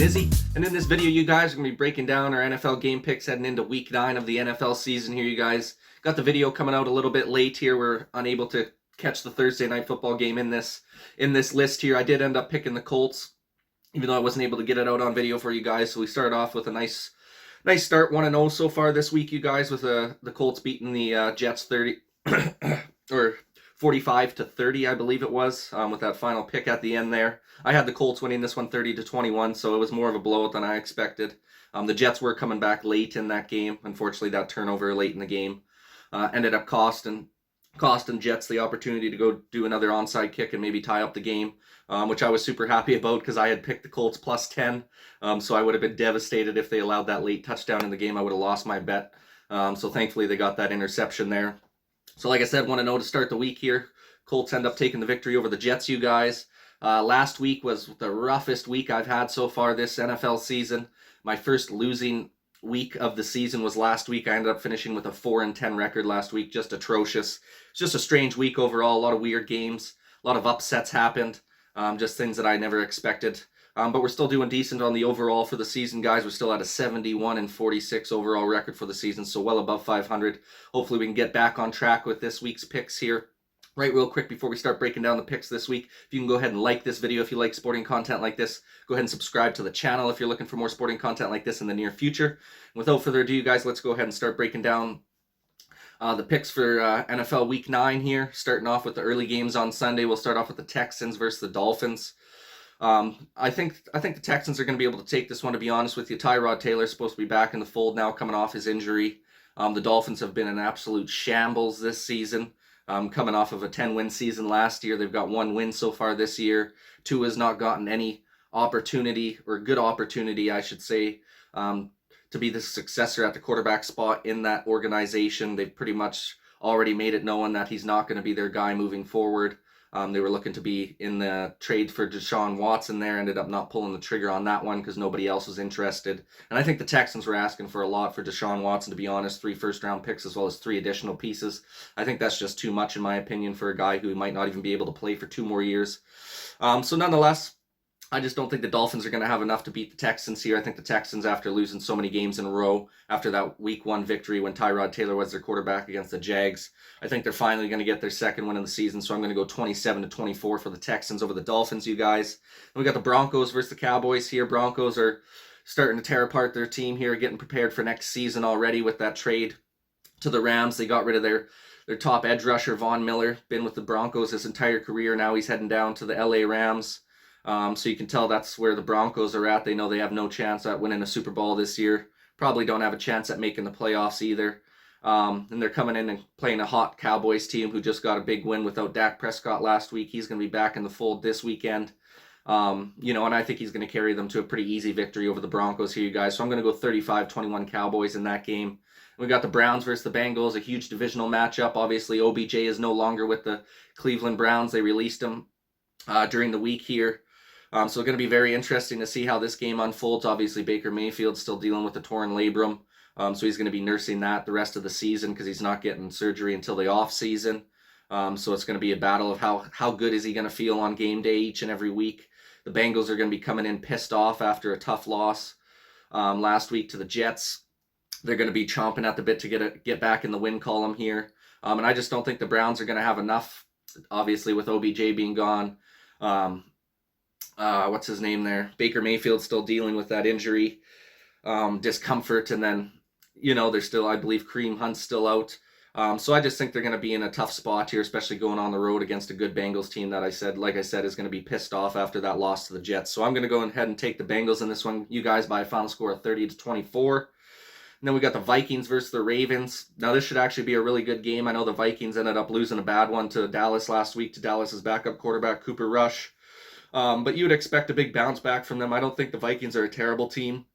Izzy, and in this video you guys are going to be breaking down our NFL game picks heading into week 9 of the NFL season here, you guys. Got the video coming out a little bit late here. We're unable to catch the Thursday night football game in this list here. I did end up picking the Colts, even though I wasn't able to get it out on video for you guys. So we started off with a nice start, 1-0 so far this week, you guys, with the Colts beating the Jets 30 or 45-30, I believe it was, with that final pick at the end there. I had the Colts winning this one 30-21, so it was more of a blowout than I expected. The Jets were coming back late in that game. Unfortunately, that turnover late in the game ended up costing Jets the opportunity to go do another onside kick and maybe tie up the game, which I was super happy about because I had picked the Colts plus 10. So I would have been devastated if they allowed that late touchdown in the game. I would have lost my bet. So thankfully they got that interception there. So like I said, 1-0 to start the week here. Colts end up taking the victory over the Jets, you guys. Last week was the roughest week I've had so far this NFL season. My first losing week of the season was last week. I ended up finishing with a 4-10 record last week. Just atrocious. It's just a strange week overall. A lot of weird games. A lot of upsets happened. Just things that I never expected. But we're still doing decent on the overall for the season, guys. We're still at a 71-46 overall record for the season, so well above 500. Hopefully we can get back on track with this week's picks here. Right, real quick before we start breaking down the picks this week, if you can go ahead and like this video if you like sporting content like this. Go ahead and subscribe to the channel if you're looking for more sporting content like this in the near future. And without further ado, you guys, let's go ahead and start breaking down the picks for NFL Week 9 here. Starting off with the early games on Sunday. We'll start off with the Texans versus the Dolphins. I think the Texans are going to be able to take this one, to be honest with you. Tyrod Taylor's supposed to be back in the fold now, coming off his injury. The Dolphins have been in absolute shambles this season. Coming off of a 10-win season last year. They've got 1 win so far this year. Tua has not gotten any opportunity, or good opportunity, I should say, to be the successor at the quarterback spot in that organization. They've pretty much already made it known that he's not going to be their guy moving forward. They were looking to be in the trade for Deshaun Watson there, ended up not pulling the trigger on that one because nobody else was interested. And I think the Texans were asking for a lot for Deshaun Watson, to be honest, 3 first-round picks as well as 3 additional pieces. I think that's just too much, in my opinion, for a guy who might not even be able to play for 2 more years. So nonetheless, I just don't think the Dolphins are going to have enough to beat the Texans here. I think the Texans, after losing so many games in a row, after that Week 1 victory when Tyrod Taylor was their quarterback against the Jags, I think they're finally going to get their second win of the season. So I'm going to go 27-24 for the Texans over the Dolphins, you guys. And we got the Broncos versus the Cowboys here. Broncos are starting to tear apart their team here, getting prepared for next season already with that trade to the Rams. They got rid of their top edge rusher, Von Miller, been with the Broncos his entire career. Now he's heading down to the LA Rams. So you can tell that's where the Broncos are at. They know they have no chance at winning a Super Bowl this year. Probably don't have a chance at making the playoffs either. And they're coming in and playing a hot Cowboys team who just got a big win without Dak Prescott last week. He's going to be back in the fold this weekend. And I think he's going to carry them to a pretty easy victory over the Broncos here, you guys. So I'm going to go 35-21 Cowboys in that game. We got the Browns versus the Bengals, a huge divisional matchup. Obviously, OBJ is no longer with the Cleveland Browns. They released him during the week here. So it's going to be very interesting to see how this game unfolds. Obviously, Baker Mayfield's still dealing with the torn labrum. So he's going to be nursing that the rest of the season because he's not getting surgery until the off season. So it's going to be a battle of how good is he going to feel on game day each and every week. The Bengals are going to be coming in pissed off after a tough loss last week to the Jets. They're going to be chomping at the bit to get back in the win column here. And I just don't think the Browns are going to have enough, obviously, with OBJ being gone. What's his name there? Baker Mayfield's still dealing with that injury, discomfort, and then, there's still, I believe, Kareem Hunt's still out. So I just think they're going to be in a tough spot here, especially going on the road against a good Bengals team that like I said, is going to be pissed off after that loss to the Jets. So I'm going to go ahead and take the Bengals in this one, you guys, by a final score of 30-24. And then we got the Vikings versus the Ravens. Now this should actually be a really good game. I know the Vikings ended up losing a bad one to Dallas last week, to Dallas's backup quarterback, Cooper Rush. But you would expect a big bounce back from them. I don't think the Vikings are a terrible team.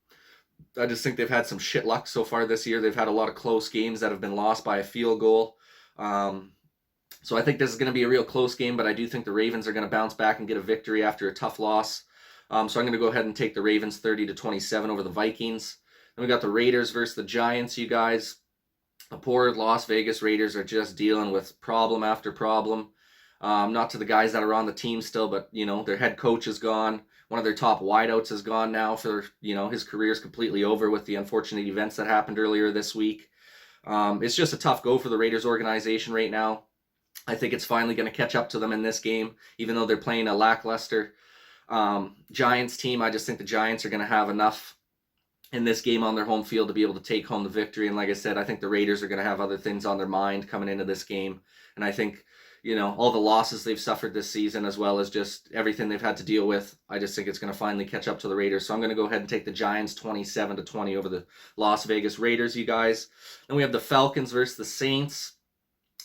I just think they've had some shit luck so far this year. They've had a lot of close games that have been lost by a field goal. So I think this is going to be a real close game, but I do think the Ravens are going to bounce back and get a victory after a tough loss. So I'm going to go ahead and take the Ravens 30-27 over the Vikings. Then we got the Raiders versus the Giants, you guys. The poor Las Vegas Raiders are just dealing with problem after problem. Not to the guys that are on the team still, but, their head coach is gone. One of their top wideouts is gone now for, his career is completely over with the unfortunate events that happened earlier this week. It's just a tough go for the Raiders organization right now. I think it's finally going to catch up to them in this game, even though they're playing a lackluster Giants team. I just think the Giants are going to have enough in this game on their home field to be able to take home the victory. And like I said, I think the Raiders are going to have other things on their mind coming into this game. And I think, all the losses they've suffered this season, as well as just everything they've had to deal with, I just think it's going to finally catch up to the Raiders. So I'm going to go ahead and take the Giants 27-20 over the Las Vegas Raiders, you guys. Then we have the Falcons versus the Saints.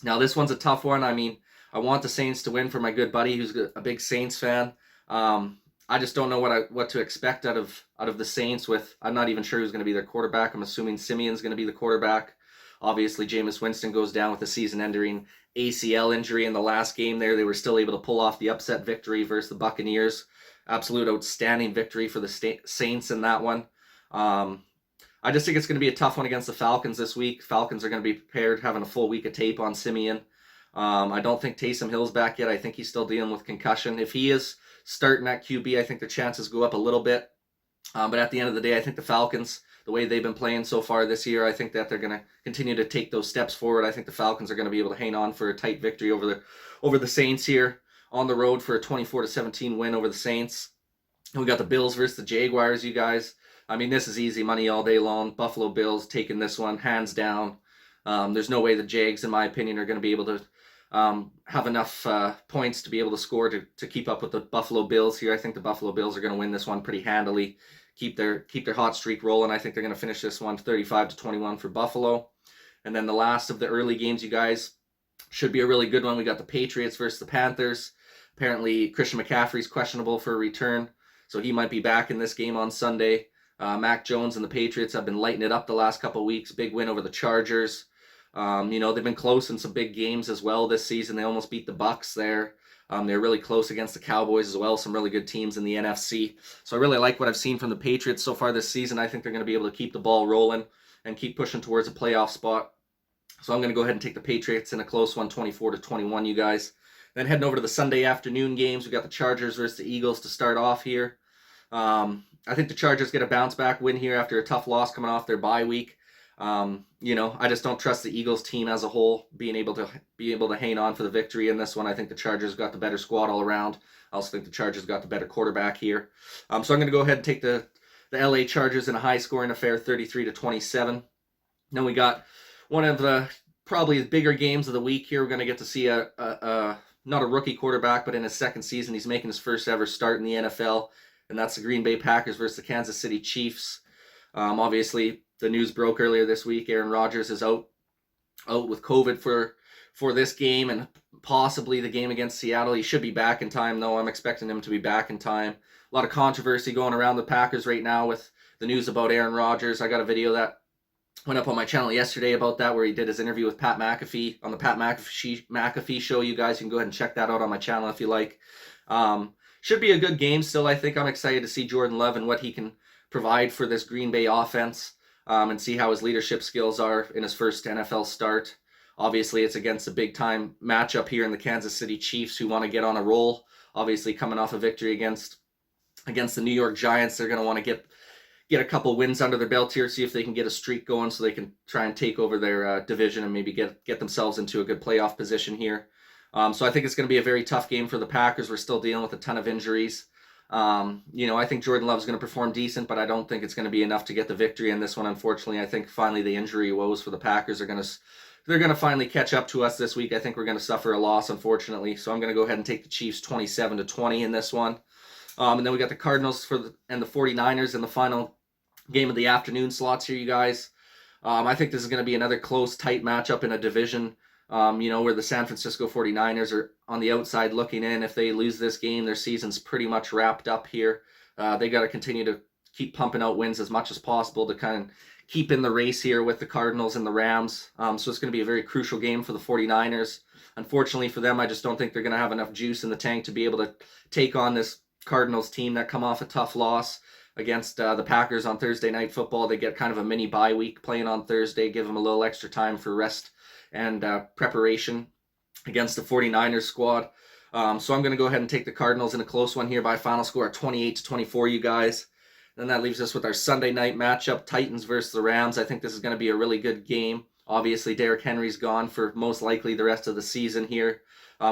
Now, this one's a tough one. I mean, I want the Saints to win for my good buddy who's a big Saints fan. I just don't know what to expect out of the Saints. I'm not even sure who's going to be their quarterback. I'm assuming Simeon's going to be the quarterback. Obviously, Jameis Winston goes down with a season-ending ACL injury in the last game there. They were still able to pull off the upset victory versus the Buccaneers. Absolute outstanding victory for the Saints in that one. I just think it's going to be a tough one against the Falcons this week. Falcons are going to be prepared, having a full week of tape on Simeon. I don't think Taysom Hill's back yet. I think he's still dealing with concussion. If he is starting at QB, I think their chances go up a little bit. But at the end of the day, I think the Falcons, the way they've been playing so far this year, I think that they're going to continue to take those steps forward. I think the Falcons are going to be able to hang on for a tight victory over the Saints here on the road for a 24-17 win over the Saints. And we got the Bills versus the Jaguars, you guys. I mean, this is easy money all day long. Buffalo Bills taking this one hands down. There's no way the Jags, in my opinion, are going to be able to have enough points to be able to score to keep up with the Buffalo Bills here. I think the Buffalo Bills are going to win this one pretty handily, keep their hot streak rolling. I think they're going to finish this one 35-21 for Buffalo. And then the last of the early games, you guys, should be a really good one. We got the Patriots versus the Panthers. Apparently, Christian McCaffrey's questionable for a return, so he might be back in this game on Sunday. Mac Jones and the Patriots have been lighting it up the last couple of weeks. Big win over the Chargers. They've been close in some big games as well this season. They almost beat the Bucs there. They're really close against the Cowboys as well. Some really good teams in the NFC. So I really like what I've seen from the Patriots so far this season. I think they're going to be able to keep the ball rolling and keep pushing towards a playoff spot. So I'm going to go ahead and take the Patriots in a close one, 24-21, you guys. Then heading over to the Sunday afternoon games, we got the Chargers versus the Eagles to start off here. I think the Chargers get a bounce back win here after a tough loss coming off their bye week. I just don't trust the Eagles team as a whole being able to hang on for the victory in this one. I think the Chargers got the better squad all around. I also think the Chargers got the better quarterback here. So I'm going to go ahead and take the LA Chargers in a high-scoring affair, 33-27. Then we got one of the probably the bigger games of the week here. We're going to get to see not a rookie quarterback, but in his second season, he's making his first ever start in the NFL, and that's the Green Bay Packers versus the Kansas City Chiefs. Obviously, the news broke earlier this week. Aaron Rodgers is out with COVID for this game and possibly the game against Seattle. He should be back in time, though. I'm expecting him to be back in time. A lot of controversy going around the Packers right now with the news about Aaron Rodgers. I got a video that went up on my channel yesterday about that, where he did his interview with Pat McAfee on the Pat McAfee show. You guys can go ahead and check that out on my channel if you like. Should be a good game still. I think I'm excited to see Jordan Love and what he can provide for this Green Bay offense, and see how his leadership skills are in his first NFL start. Obviously, it's against a big-time matchup here in the Kansas City Chiefs, who want to get on a roll. Obviously, coming off a victory against the New York Giants, they're going to want to get a couple wins under their belt here, see if they can get a streak going so they can try and take over their division and maybe get themselves into a good playoff position here. So I think it's going to be a very tough game for the Packers. We're still dealing with a ton of injuries. I think Jordan Love's going to perform decent, but I don't think it's going to be enough to get the victory in this one. Unfortunately, I think finally the injury woes for the Packers are going to finally catch up to us this week. I think we're going to suffer a loss, unfortunately. So I'm going to go ahead and take the Chiefs 27-20 in this one. And then we got the Cardinals and the 49ers in the final game of the afternoon slots here, you guys. I think this is going to be another close, tight matchup in a division, where the San Francisco 49ers are on the outside looking in. If they lose this game, their season's pretty much wrapped up here. They got to continue to keep pumping out wins as much as possible to kind of keep in the race here with the Cardinals and the Rams. So it's going to be a very crucial game for the 49ers. Unfortunately for them, I just don't think they're going to have enough juice in the tank to be able to take on this Cardinals team that come off a tough loss against the Packers on Thursday Night Football. They get kind of a mini bye week playing on Thursday, give them a little extra time for rest and preparation against the 49ers squad. So I'm going to go ahead and take the Cardinals in a close one here by a final score of 28-24, you guys. Then that leaves us with our Sunday night matchup, Titans versus the Rams. I think this is going to be a really good game. Obviously, Derrick Henry's gone for most likely the rest of the season here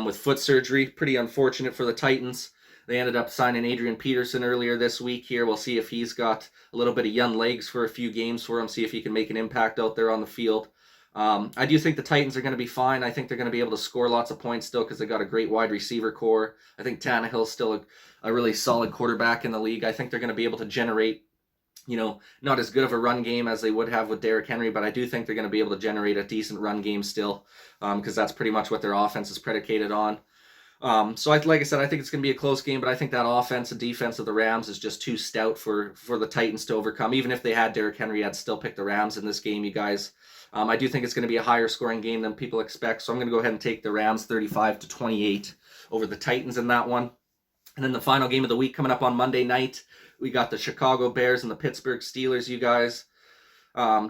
with foot surgery. Pretty unfortunate for the Titans. They ended up signing Adrian Peterson earlier this week here. We'll see if he's got a little bit of young legs for a few games for him, see if he can make an impact out there on the field. I do think the Titans are going to be fine. I think they're going to be able to score lots of points still because they got a great wide receiver core. I think Tannehill's still a really solid quarterback in the league. I think they're going to be able to generate, not as good of a run game as they would have with Derrick Henry, but I do think they're going to be able to generate a decent run game still because that's pretty much what their offense is predicated on. So like I said, I think it's going to be a close game, but I think that offense and defense of the Rams is just too stout for the Titans to overcome. Even if they had Derrick Henry, I'd still pick the Rams in this game, you guys. I do think it's going to be a higher scoring game than people expect, so I'm going to go ahead and take the Rams 35-28 over the Titans in that one. And then the final game of the week coming up on Monday night, we got the Chicago Bears and the Pittsburgh Steelers, you guys.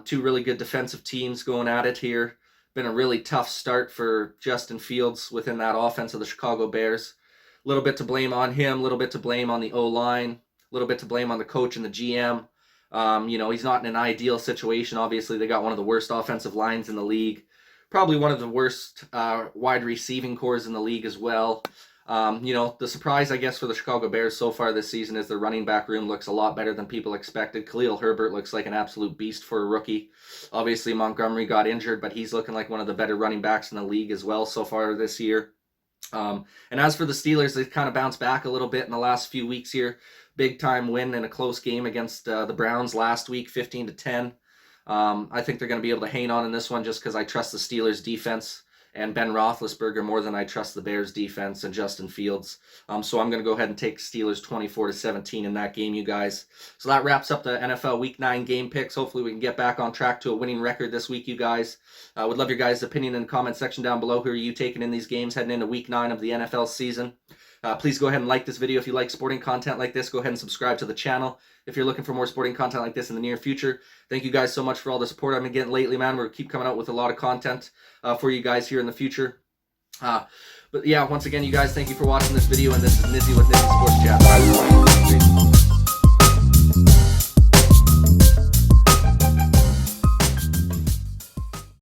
Two really good defensive teams going at it here. Been a really tough start for Justin Fields within that offense of the Chicago Bears. A little bit to blame on him, a little bit to blame on the O-line, a little bit to blame on the coach and the GM. He's not in an ideal situation. Obviously, they got one of the worst offensive lines in the league. Probably one of the worst wide receiving cores in the league as well. The surprise, I guess, for the Chicago Bears so far this season is their running back room looks a lot better than people expected. Khalil Herbert looks like an absolute beast for a rookie. Obviously, Montgomery got injured, but he's looking like one of the better running backs in the league as well so far this year. And as for the Steelers, they've kind of bounced back a little bit in the last few weeks here. Big time win in a close game against the Browns last week, 15-10. I think they're going to be able to hang on in this one just because I trust the Steelers defense and Ben Roethlisberger more than I trust the Bears defense and Justin Fields. So I'm going to go ahead and take Steelers 24-17 in that game, you guys. So that wraps up the NFL Week 9 game picks. Hopefully we can get back on track to a winning record this week, you guys. Would love your guys' opinion in the comment section down below. Who are you taking in these games heading into Week 9 of the NFL season? Please go ahead and like this video if you like sporting content like this. Go ahead and subscribe to the channel if you're looking for more sporting content like this in the near future. Thank you guys so much for all the support I've been getting lately, man. We'll keep coming out with a lot of content for you guys here in the future. But yeah, once again, you guys, thank you for watching this video, and this is Nizzy with Nizzy Sports Chat.